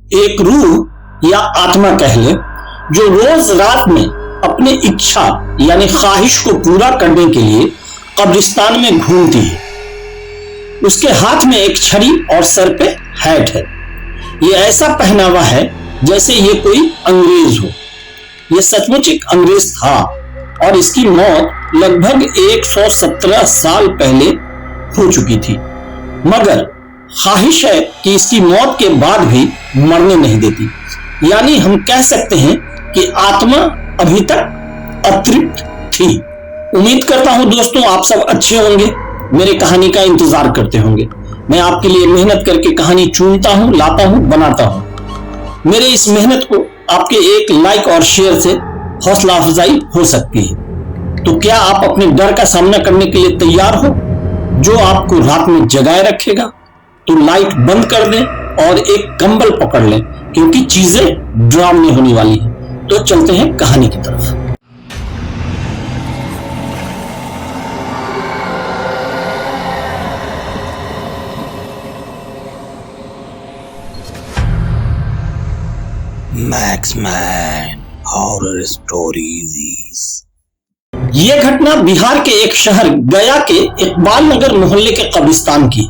एक रूह या आत्मा कह ले, जो रोज रात में अपने इच्छा यानी ख्वाहिश को पूरा करने के लिए कब्रिस्तान में घूमती है। उसके हाथ में एक छड़ी और सर पे हैट है। ये ऐसा पहनावा है जैसे ये कोई अंग्रेज हो। ये सचमुच एक अंग्रेज था और इसकी मौत लगभग 117 साल पहले हो चुकी थी, मगर ख्वाहिश है कि इसकी मौत के बाद भी मरने नहीं देती। यानी हम कह सकते हैं कि आत्मा अभी तक अतृप्त थी। उम्मीद करता हूं दोस्तों आप सब अच्छे होंगे, मेरे कहानी का इंतजार करते होंगे। मैं आपके लिए मेहनत करके कहानी चुनता हूं, लाता हूं, बनाता हूं। मेरे इस मेहनत को आपके एक लाइक और शेयर से हौसला अफजाई हो सकती है। तो क्या आप अपने डर का सामना करने के लिए तैयार हो, जो आपको रात में जगाए रखेगा? तो लाइट बंद कर दें और एक कंबल पकड़ लें, क्योंकि चीजें ड्रामनी होने वाली है। तो चलते हैं कहानी की तरफ। मैक्समैन हॉरर स्टोरीज। यह घटना बिहार के एक शहर गया के इकबाल नगर मोहल्ले के कब्रिस्तान की।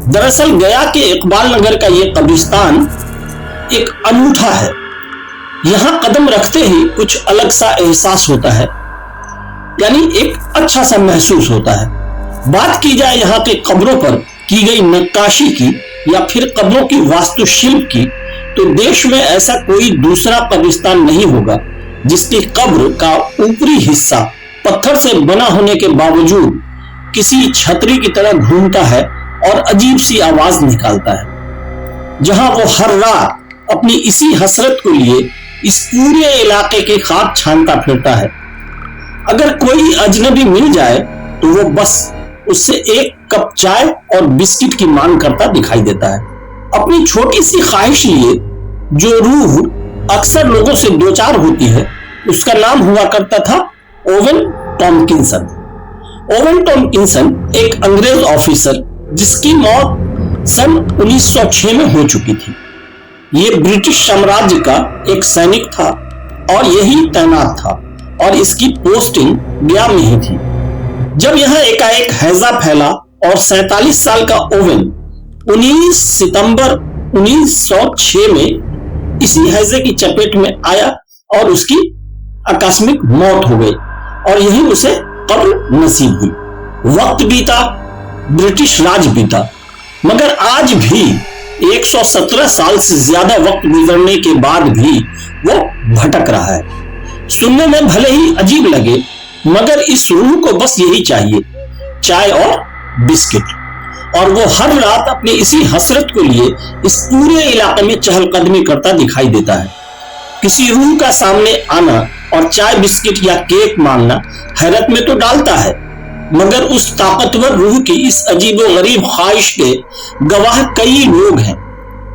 दरअसल गया के इकबाल नगर का यह कब्रिस्तान एक अनूठा है। यहां कदम रखते ही कुछ अलग सा एहसास होता है, यानी एक अच्छा सा महसूस होता है। बात की जाए यहां के कब्रों पर की गई नक्काशी की या फिर कब्रों की वास्तुशिल्प की, तो देश में ऐसा कोई दूसरा कब्रिस्तान नहीं होगा जिसकी कब्र का ऊपरी हिस्सा पत्थर से बना होने के बावजूद किसी छतरी की तरह घूमता है और अजीब सी आवाज निकालता है। जहां वो हर रात अपनी इसी हसरत को लिए इस पूरे इलाके की खाक छानता फिरता है। अगर कोई अजनबी मिल जाए तो वो बस उससे एक कप चाय और बिस्किट की मांग करता दिखाई देता है। अपनी छोटी सी ख्वाहिश लिए जो रूह अक्सर लोगों से दो चार होती है, उसका नाम हुआ करता था ओवेन टॉम्किंसन। ओवेन टॉम्किंसन एक अंग्रेज ऑफिसर जिसकी मौत सन 1906 में हो चुकी थी। ये ब्रिटिश साम्राज्य का एक सैनिक था और यही तैनात था, और इसकी पोस्टिंग गया में ही थी। जब यहां एकाएक हैजा फैला और 47 साल का ओवेन 19 सितंबर 1906 में इसी हैजे की चपेट में आया और उसकी आकस्मिक मौत हो गई और यही उसे कब्र नसीब हुई। वक्त बीता, ब्रिटिश राज बीता, मगर आज भी 117 साल से ज्यादा वक्त गुजरने के बाद भी वो भटक रहा है। सुनने में भले ही अजीब लगे, मगर इस रूह को बस यही चाहिए, चाय और बिस्किट। और वो हर रात अपनी इसी हसरत को लिए इस पूरे इलाके में चहलकदमी करता दिखाई देता है। किसी रूह का सामने आना और चाय बिस्किट या केक मांगना हैरत में तो डालता है, मगर उस ताकतवर रूह की इस अजीबोगरीब ख्वाहिश के गवाह कई लोग हैं।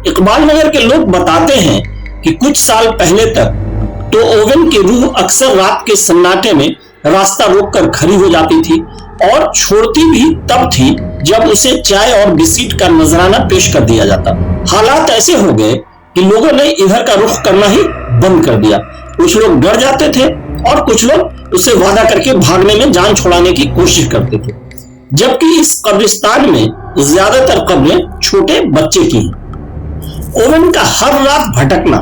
इकबाल नगर के लोग बताते हैं कि कुछ साल पहले तक तो ओवेन की रूह अक्सर रात के सन्नाटे में रास्ता रोककर खड़ी हो जाती थी और छोड़ती भी तब थी जब उसे चाय और बिस्किट का नजराना पेश कर दिया जाता। हालात ऐसे हो गए कि लोगों ने इधर का रुख करना ही बंद कर दिया। कुछ लोग डर जाते थे और कुछ लोग उसे वादा करके भागने में जान छुड़ाने की कोशिश करते थे। जबकि इस कब्रिस्तान में ज्यादातर कब्रें छोटे बच्चे की हैं। ओवेन का हर रात भटकना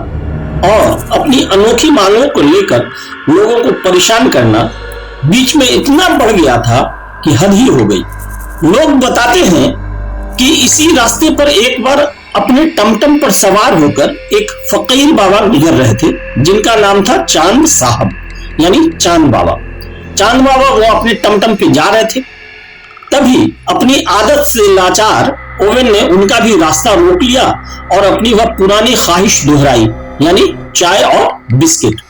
और अपनी अनोखी मांगों को लेकर लोगों को परेशान करना बीच में इतना बढ़ गया था कि हद ही हो गई। लोग बताते हैं कि इसी रास्ते पर एक बार अपने टमटम पर सवार होकर एक फकीर बाबा गुजर रहे थे, जिनका नाम था चांद साहब, यानी चांद बाबा। चांद बाबा वो अपने टमटम पे जा रहे थे, तभी अपनी आदत से लाचार ओवेन ने उनका भी रास्ता रोक लिया और अपनी वह पुरानी ख्वाहिश दोहराई, यानी चाय और बिस्किट।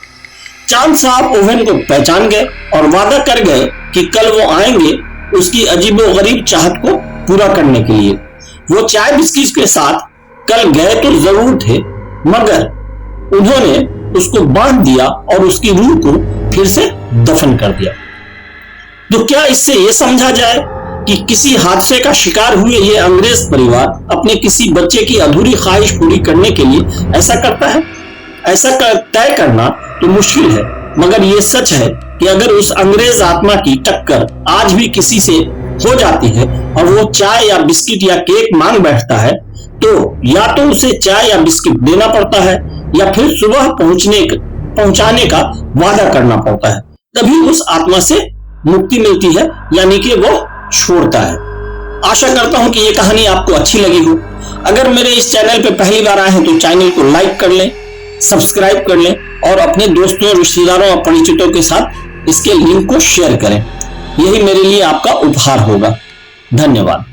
चांद साहब ओवेन को पहचान गए और वादा कर गए कि कल वो आएंगे उसकी अजीबोगरीब चाहत को पूरा करने के लिए। वो चाय बिस्किट के साथ कल गए तो जरूर थे, मगर उन्होंने उसको बांध दिया और उसकी रूह को फिर से दफन कर दिया। तो क्या इससे यह समझा जाए कि किसी हादसे का शिकार हुए ये अंग्रेज परिवार अपने किसी बच्चे की अधूरी ख्वाहिश पूरी करने के लिए ऐसा करता है। ऐसा तय करना तो मुश्किल है, मगर ये सच है कि अगर उस अंग्रेज आत्मा की टक्कर आज भी किसी से हो जाती है और वो चाय या बिस्किट या केक मांग बैठता है, तो या तो उसे चाय या बिस्किट देना पड़ता है या फिर सुबह पहुंचाने का वादा करना पड़ता है। तभी उस आत्मा से मुक्ति मिलती है, यानी कि वो छोड़ता है। आशा करता हूं कि ये कहानी आपको अच्छी लगी हो। अगर मेरे इस चैनल पे पहली बार आए हैं तो चैनल को लाइक कर लें, सब्सक्राइब कर लें और अपने दोस्तों, रिश्तेदारों और परिचितों के साथ इसके लिंक को शेयर करें। यही मेरे लिए आपका उपहार होगा। धन्यवाद।